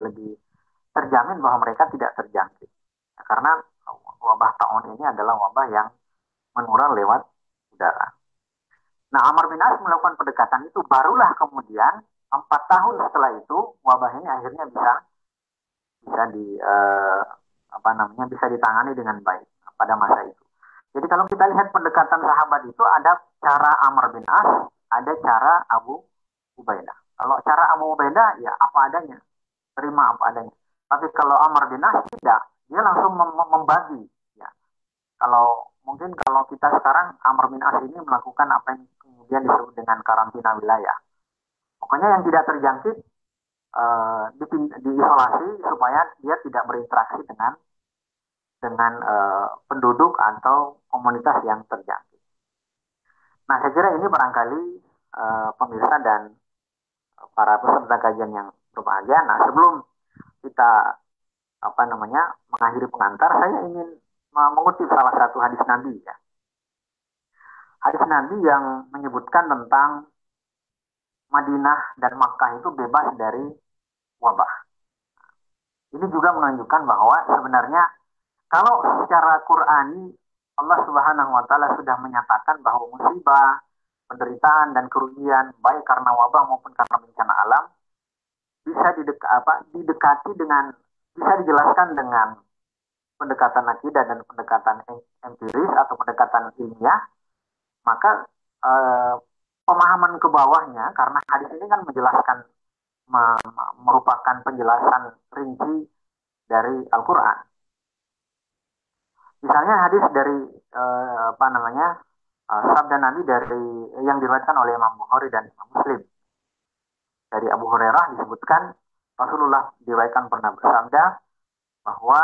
lebih terjamin bahwa mereka tidak terjangkit. Karena wabah taun ini adalah wabah yang menular lewat udara. Nah, Amr bin As melakukan pendekatan itu, barulah kemudian 4 tahun setelah itu wabah ini akhirnya bisa bisa di apa namanya bisa ditangani dengan baik pada masa itu. Jadi kalau kita lihat pendekatan sahabat itu ada cara Amr bin As, ada cara Abu Ubaidah. Kalau cara Abu Ubaidah ya apa adanya, terima apa adanya. Tapi kalau Amr bin As tidak, dia langsung membagi. Ya. Kalau mungkin kalau kita sekarang Amr bin As ini melakukan apa yang kemudian disebut dengan karantina wilayah. Pokoknya yang tidak terjangkit diisolasi supaya dia tidak berinteraksi dengan penduduk atau komunitas yang terjangkit. Nah, saya kira ini barangkali pemirsa dan para peserta kajian yang berbahagia. Nah, sebelum kita mengakhiri pengantar, saya ingin mengutip salah satu hadis Nabi ya. Hadis Nabi yang menyebutkan tentang Madinah dan Makkah itu bebas dari wabah. Ini juga menunjukkan bahwa sebenarnya kalau secara Qur'ani Allah Subhanahu wa taala sudah menyatakan bahwa musibah, penderitaan dan kerugian baik karena wabah maupun karena bencana alam bisa didekati dengan bisa dijelaskan dengan pendekatan akidah dan pendekatan empiris atau pendekatan ilmiah, maka pemahaman ke bawahnya, karena hadis ini kan menjelaskan merupakan penjelasan rinci dari Al-Quran. Misalnya hadis dari sabda Nabi dari yang diriwayatkan oleh Imam Bukhari dan Imam Muslim. Dari Abu Hurairah disebutkan Rasulullah diriwayatkan pernah bersabda bahwa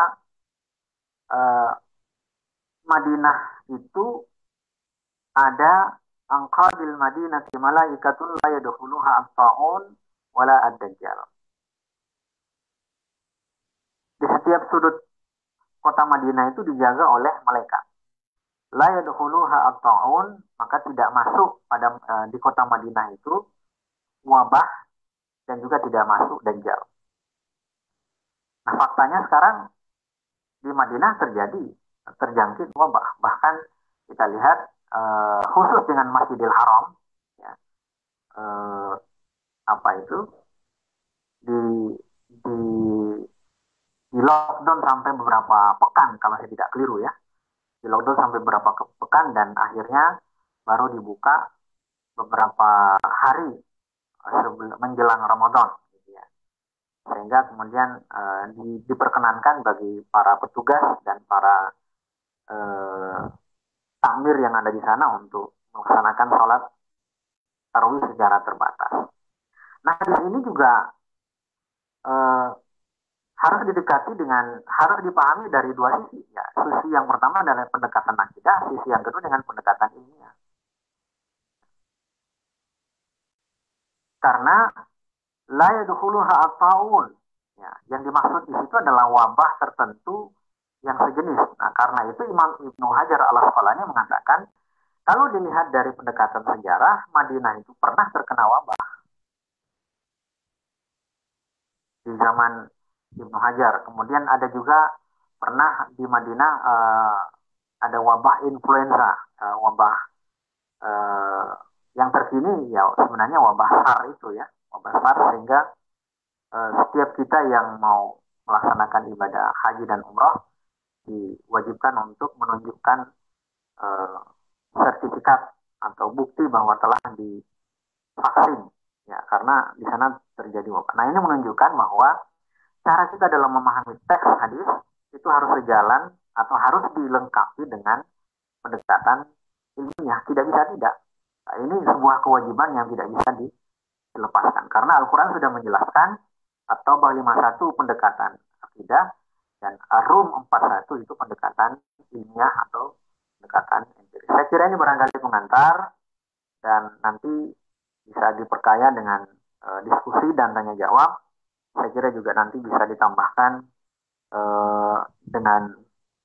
Madinah itu ada angqadil madinati malaikatun la yadkhuluha at-ta'un wala ad-dajjal. Di setiap sudut kota Madinah itu dijaga oleh malaikat. La yadkhuluha at-ta'un, maka tidak masuk pada di kota Madinah itu wabah dan juga tidak masuk dajjal. Nah, faktanya sekarang di Madinah terjangkit wabah. Bahkan kita lihat khusus dengan Masjidil Haram, ya, di di di lockdown sampai beberapa pekan kalau saya tidak keliru ya, di lockdown sampai beberapa pekan dan akhirnya baru dibuka beberapa hari menjelang Ramadan, gitu ya. Sehingga kemudian diperkenankan bagi para petugas dan para takmir yang ada di sana untuk melaksanakan sholat tarawih secara terbatas. Nah, di sini juga harus dipahami dari dua sisi. Ya, sisi yang pertama adalah pendekatan akidah, sisi yang kedua dengan pendekatan ilmiah. Karena la yadkhuluha at-ta'un. Ya, yang dimaksud di situ adalah wabah tertentu yang sejenis. Nah, karena itu Imam Ibnu Hajar al-Asqalani mengatakan kalau dilihat dari pendekatan sejarah, Madinah itu pernah terkena wabah di zaman Ibnu Hajar. Kemudian ada juga pernah di Madinah ada wabah influenza, wabah yang terkini ya sebenarnya wabah SARS itu ya, wabah SARS, sehingga setiap kita yang mau melaksanakan ibadah haji dan umroh diwajibkan untuk menunjukkan sertifikat atau bukti bahwa telah divaksin ya, karena di sana terjadi wabah. Nah, ini menunjukkan bahwa cara kita dalam memahami teks hadis itu harus sejalan atau harus dilengkapi dengan pendekatan ilmiah. Tidak bisa tidak. Nah, ini sebuah kewajiban yang tidak bisa dilepaskan. Karena Al-Quran sudah menjelaskan atau Taubah 51 pendekatan akidah dan Ar-Rum 41 itu pendekatan ilmiah atau pendekatan empiris. Saya kira ini barangkali pengantar dan nanti bisa diperkaya dengan diskusi dan tanya jawab. Saya kira juga nanti bisa ditambahkan dengan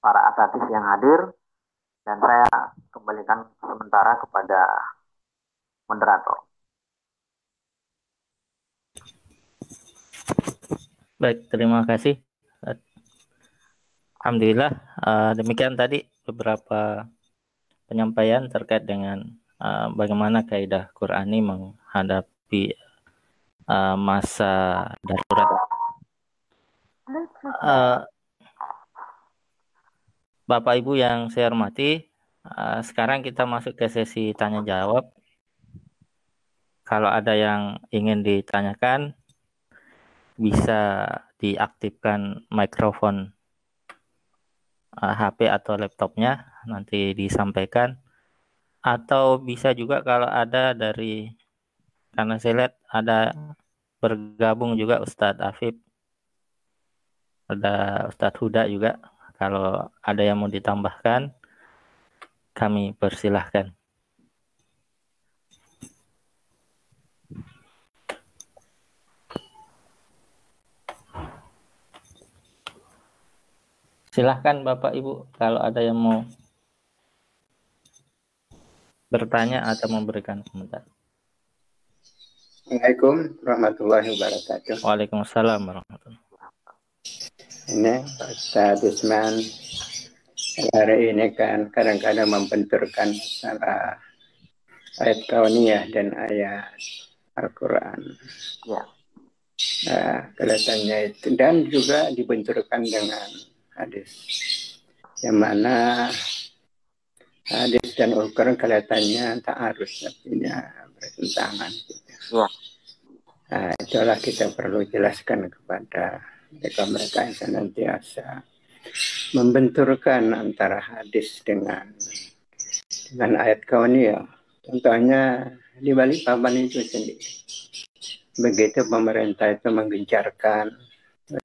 para atatis yang hadir, dan saya kembalikan sementara kepada moderator. Baik, terima kasih. Alhamdulillah, demikian tadi beberapa penyampaian terkait dengan bagaimana kaidah Qur'ani menghadapi masa darurat. Uh, Bapak Ibu yang saya hormati, sekarang kita masuk ke sesi tanya jawab. Kalau ada yang ingin ditanyakan, bisa diaktifkan mikrofon HP atau laptopnya, nanti disampaikan. Atau bisa juga kalau ada karena saya lihat ada bergabung juga Ustadz Afif, ada Ustadz Huda juga. Kalau ada yang mau ditambahkan, kami persilahkan. Silahkan Bapak Ibu kalau ada yang mau bertanya atau memberikan komentar. Assalamualaikum warahmatullahi wabarakatuh. Waalaikumsalam warahmatullahi wabarakatuh. Ini Ustaz Usman hari ini kan kadang-kadang membenturkan masalah ayat kauniyah dan ayat Al-Quran. Ya. Kelihatannya itu dan juga dibenturkan dengan hadis, yang mana hadis dan Al-Quran kelihatannya tak harus, artinya bertentangan. Ya. Itulah kita perlu jelaskan kepada mereka yang senantiasa membenturkan antara hadis dengan ayat kauniyah. Contohnya di Balikpapan itu sendiri, begitu pemerintah itu menggencarkan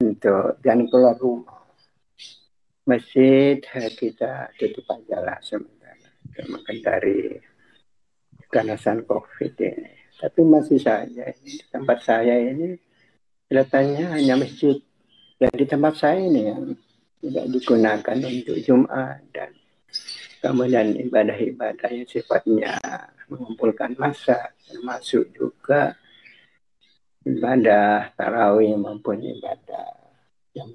untuk jangan keluar rumah, masjid kita tutup aja lah sementara, menghindari keganasan COVID ini. Tapi masih saja di tempat saya ini kelihatannya hanya masjid. Dan di tempat saya ini yang tidak digunakan untuk Jumat dan kemudian ibadah-ibadah yang sifatnya mengumpulkan massa, termasuk juga ibadah tarawih maupun ibadah yang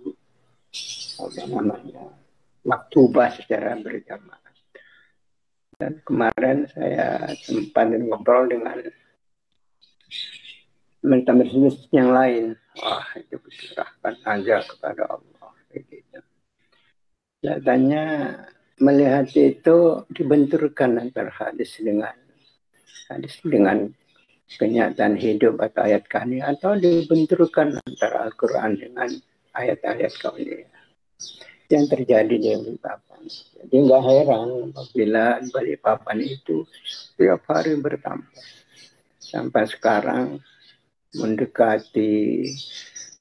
maktubah secara berjamaah. Dan kemarin saya sempat ngobrol dengan teman-teman yang lain. Wah, itu diserahkan aja kepada Allah. Begitu. Kelihatannya melihat itu dibenturkan antara hadis dengan kenyataan hidup atau ayat kauniyah, atau dibenturkan antara Al-Quran dengan ayat-ayat kauniyah yang terjadi di Balikpapan. Jadi nggak heran apabila Balikpapan itu tiap hari bertambah sampai sekarang mendekati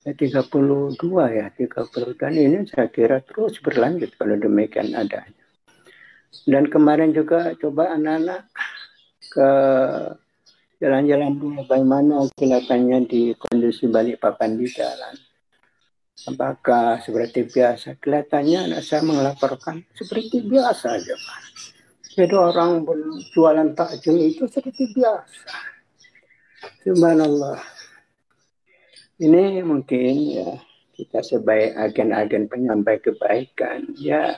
32 ya, 30, dan ini saya kira terus berlanjut kalau demikian adanya. Dan kemarin juga coba anak-anak ke jalan-jalan dulu bagaimana kelihatannya di kondisi Balikpapan di jalan. Apakah seperti biasa? Kelihatannya anak saya melaporkan seperti biasa aja, Pak. Jadi orang berjualan takjil itu seperti biasa. Subhanallah. Ini mungkin ya kita sebagai agen-agen penyampai kebaikan, ya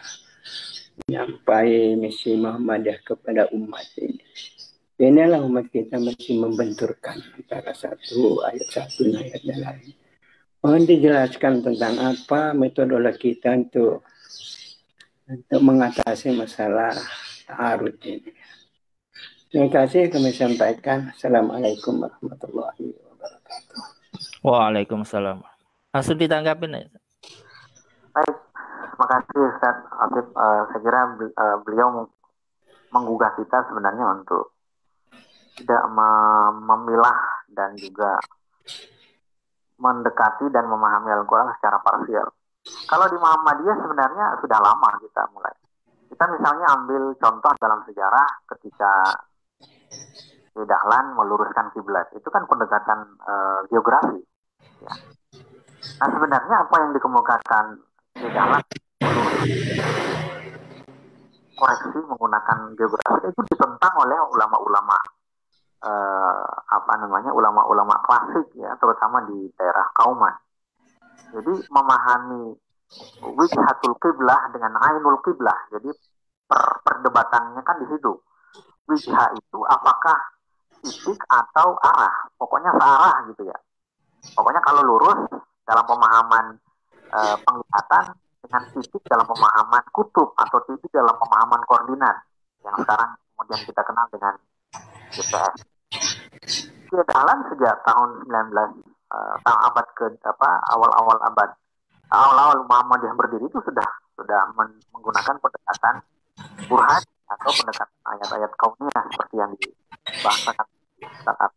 menyampai misi Muhammadiyah kepada umat ini. Inilah umat kita mesti membenturkan antara satu ayat satu dan ayat yang lain. Mohon dijelaskan tentang apa metodologi kita untuk mengatasi masalah ta'arud ini. Terima kasih kami sampaikan. Assalamualaikum warahmatullahi wabarakatuh. Waalaikumsalam. Langsung ditanggapin ya. Baik, terima kasih Ustaz Afif. Saya kira beliau menggugah kita sebenarnya untuk tidak memilah dan juga mendekati dan memahami Al-Quran secara parsial. Kalau di Muhammadiyah sebenarnya sudah lama kita mulai. Kita misalnya ambil contoh dalam sejarah ketika Dahlan meluruskan kiblat, itu kan pendekatan geografi. Ya. Nah sebenarnya apa yang dikemukakan Dahlan koreksi menggunakan geografi itu ditentang oleh ulama-ulama ulama-ulama klasik ya, terutama di daerah Kauman. Jadi memahami wijhatul qiblah dengan ainul qiblah. Jadi perdebatannya kan di situ. Wijha itu apakah titik atau arah? Pokoknya searah gitu ya. Pokoknya kalau lurus dalam pemahaman penglihatan dengan titik dalam pemahaman kutub atau titik dalam pemahaman koordinat yang sekarang kemudian kita kenal dengan GPS. Dalam sejak tahun 19 tahun abad ke apa awal-awal Muhammadiyah berdiri itu sudah menggunakan pendekatan burhan atau pendekatan ayat-ayat kauniyah seperti yang dibahasakan saat.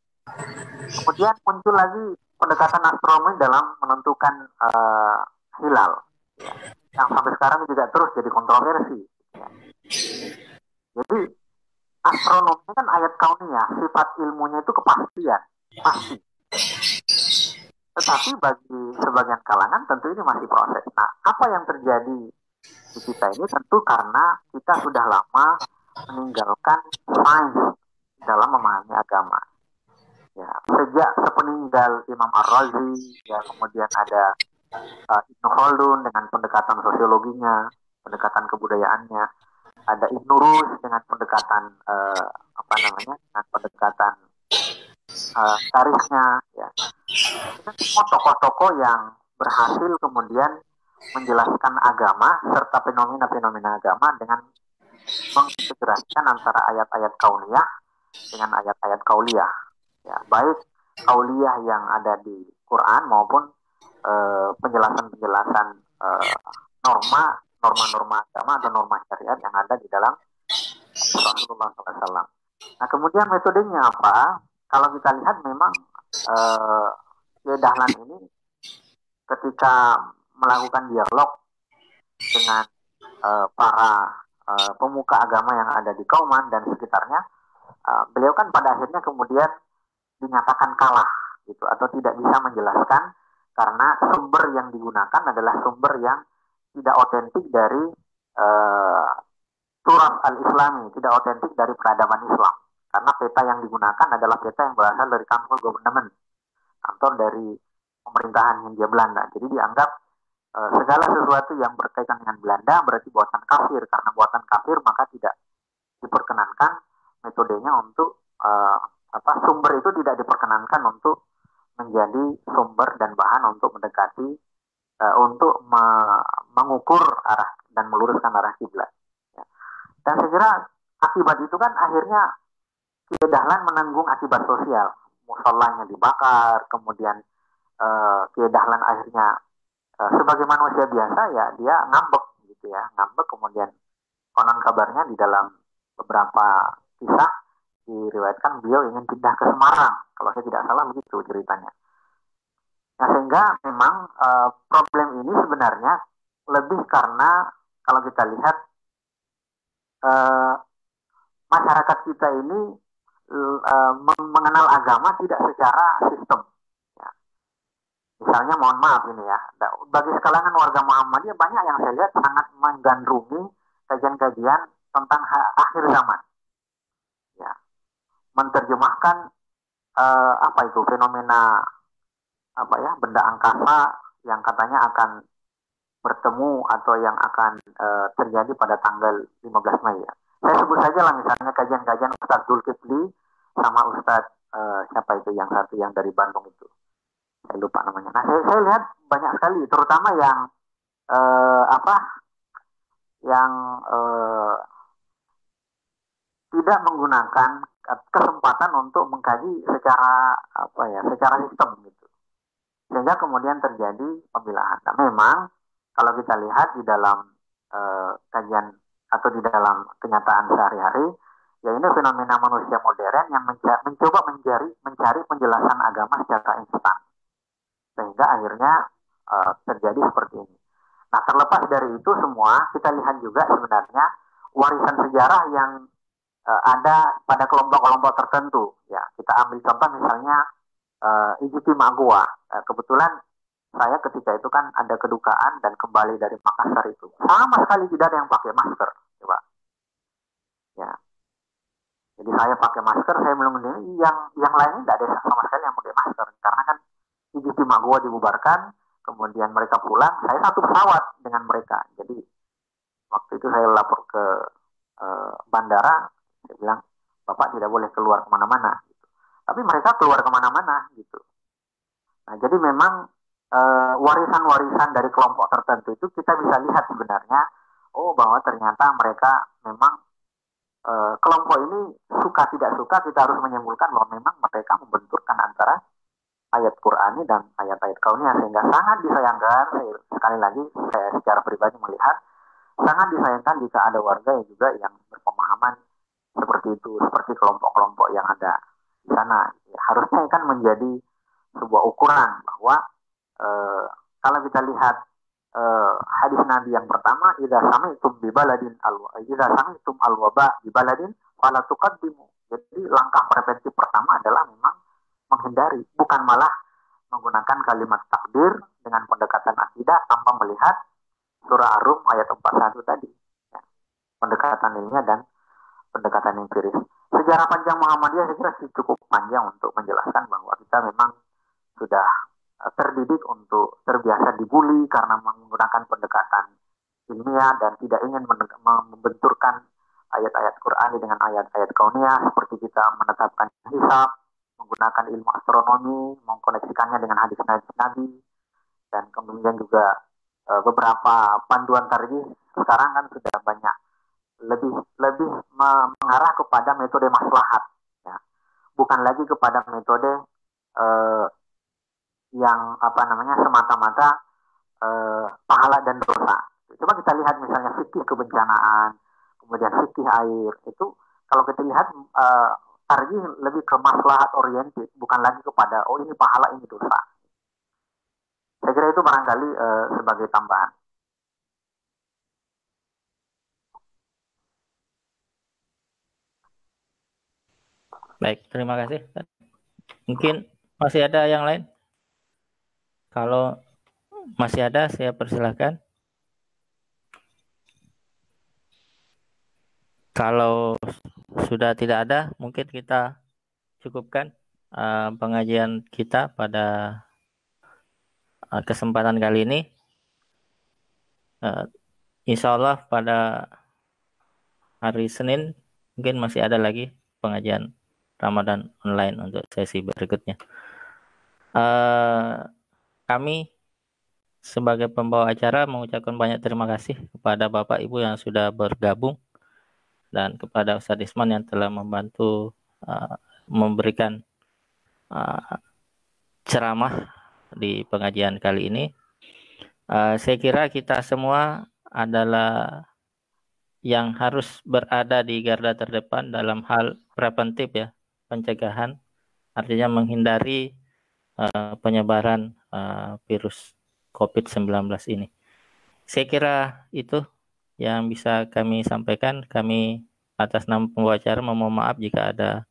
Kemudian muncul lagi pendekatan astronomi dalam menentukan hilal, ya, yang sampai sekarang juga terus jadi kontroversi. Ya. Jadi astronomi kan ayat kauniyah, sifat ilmunya itu kepastian, pasti. Tetapi bagi sebagian kalangan tentu ini masih proses. Nah, apa yang terjadi di kita ini tentu karena kita sudah lama meninggalkan sains dalam memahami agama. Ya, sejak sepeninggal Imam Ar-Razi, ya kemudian ada Ibnu Khaldun dengan pendekatan sosiologinya, pendekatan kebudayaannya, ada Ibnu Rus dengan pendekatan dengan pendekatan tarifnya, ya. Itu semua tokoh-tokoh yang berhasil kemudian menjelaskan agama serta fenomena-fenomena agama dengan mengintegrasikan antara ayat-ayat kauniyah dengan ayat-ayat kauliyah. Ya, baik kauliyah yang ada di Quran maupun penjelasan-penjelasan norma-norma agama atau norma syariat yang ada di dalam Rasulullah SAW. Nah, kemudian metodenya apa? Kalau kita lihat memang Dahlan ini ketika melakukan dialog dengan para pemuka agama yang ada di Kauman dan sekitarnya, beliau kan pada akhirnya kemudian dinyatakan kalah gitu atau tidak bisa menjelaskan karena sumber yang digunakan adalah sumber yang tidak otentik dari surat al-Islami, tidak otentik dari peradaban Islam. Karena peta yang digunakan adalah peta yang berasal dari kantor government, kantor dari pemerintahan Hindia Belanda. Jadi dianggap segala sesuatu yang berkaitan dengan Belanda berarti buatan kafir. Karena buatan kafir maka tidak diperkenankan metodenya untuk sumber itu tidak diperkenankan untuk menjadi sumber dan bahan untuk mendekati untuk mengukur arah dan meluruskan arah kiblat. Ya. Dan saya kira akibat itu kan akhirnya Kiai Dahlan menanggung akibat sosial, musallahnya dibakar, kemudian Kiai Dahlan akhirnya sebagai manusia biasa ya dia ngambek gitu ya, ngambek kemudian konon kabarnya di dalam beberapa kisah diriwayatkan beliau ingin pindah ke Semarang, kalau saya tidak salah begitu ceritanya. Nah, sehingga memang problem ini sebenarnya lebih karena kalau kita lihat masyarakat kita ini mengenal agama tidak secara sistem. Ya. Misalnya mohon maaf ini ya, bagi kalangan warga Muhammadiyah banyak yang saya lihat sangat menggandrungi kajian-kajian tentang akhir zaman. Ya. Menerjemahkan fenomena benda angkasa yang katanya akan bertemu atau yang akan terjadi pada tanggal 15 Mei ya. Saya sebut saja lah misalnya kajian-kajian Ustadz Zulkifli sama Ustadz siapa itu yang satu yang dari Bandung itu. Saya lupa namanya. Nah, saya lihat banyak sekali terutama yang tidak menggunakan kesempatan untuk mengkaji secara sistem gitu. Sehingga kemudian terjadi pemilahan. Nah, memang kalau kita lihat di dalam kajian atau di dalam kenyataan sehari-hari, ya ini fenomena manusia modern yang mencoba mencari penjelasan agama secara instan. Sehingga akhirnya terjadi seperti ini. Nah, terlepas dari itu semua, kita lihat juga sebenarnya warisan sejarah yang ada pada kelompok-kelompok tertentu. Ya, kita ambil contoh misalnya Ijtima Gua. Kebetulan saya ketika itu kan ada kedukaan dan kembali dari Makassar itu sama sekali tidak ada yang pakai masker, coba. Ya, jadi saya pakai masker, saya belum yang lainnya tidak ada sama sekali yang pakai masker karena kan Ijtima Gua dibubarkan, kemudian mereka pulang, saya satu pesawat dengan mereka. Jadi waktu itu saya lapor ke bandara, saya bilang, Bapak tidak boleh keluar kemana-mana. Gitu. Tapi mereka keluar kemana-mana gitu. Nah, jadi memang warisan-warisan dari kelompok tertentu itu kita bisa lihat sebenarnya, oh bahwa ternyata mereka memang kelompok ini suka tidak suka kita harus menyimpulkan bahwa memang mereka membenturkan antara ayat Qur'ani dan ayat-ayat kauniyah sehingga sangat disayangkan. Sekali lagi saya secara pribadi melihat sangat disayangkan jika ada warga yang juga yang berpemahaman seperti itu, seperti kelompok-kelompok yang ada di sana. Harusnya kan menjadi sebuah ukuran bahwa eh, kalau kita lihat hadis Nabi yang pertama, idza sami'tum bi baladin idza sami'tum al-waba bi baladin fala tuqaddimu. Jadi langkah preventif pertama adalah memang menghindari, bukan malah menggunakan kalimat takdir dengan pendekatan akidah tanpa melihat surah Ar-Rum ayat 41 tadi. Ya, pendekatan ilmiah dan pendekatan empiris. Sejarah panjang Muhammadiyah saya kira cukup panjang untuk menjelaskan bahwa kita memang sudah terdidik untuk terbiasa dibully karena menggunakan pendekatan ilmiah dan tidak ingin membenturkan ayat-ayat Qur'an dengan ayat-ayat kauniyah seperti kita menetapkan hisab, menggunakan ilmu astronomi, mengkoneksikannya dengan hadis Nabi, dan kemudian juga beberapa panduan tarjih sekarang kan sudah banyak lebih lebih mengarah kepada metode maslahat, ya. Bukan lagi kepada metode eh, yang apa namanya semata-mata pahala dan dosa. Coba kita lihat misalnya fikih kebencanaan, kemudian fikih air itu kalau kita lihat tarjih lebih ke maslahat oriented, bukan lagi kepada oh ini pahala ini dosa. Saya kira itu barangkali sebagai tambahan. Baik, terima kasih. Mungkin masih ada yang lain? Kalau masih ada, saya persilahkan. Kalau sudah tidak ada, mungkin kita cukupkan pengajian kita pada kesempatan kali ini. Insya Allah pada hari Senin mungkin masih ada lagi pengajian Ramadan online untuk sesi berikutnya. Kami sebagai pembawa acara mengucapkan banyak terima kasih kepada Bapak Ibu yang sudah bergabung dan kepada Ustadz Isman yang telah membantu memberikan ceramah di pengajian kali ini. Saya kira kita semua adalah yang harus berada di garda terdepan dalam hal preventif ya, pencegahan, artinya menghindari penyebaran virus COVID-19 ini. Saya kira itu yang bisa kami sampaikan. Kami atas nama pembawa acara memohon maaf jika ada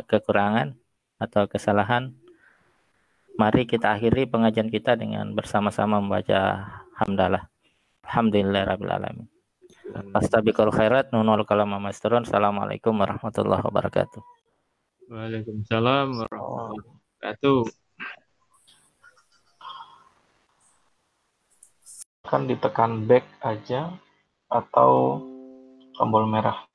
kekurangan atau kesalahan. Mari kita akhiri pengajian kita dengan bersama-sama membaca hamdalah. Alhamdulillahirabbil alamin. Fastabiqul khairat nunul kalam masturun. Assalamualaikum warahmatullahi wabarakatuh. Waalaikumsalam warahmatullahi wabarakatuh. Kan ditekan back aja atau tombol merah.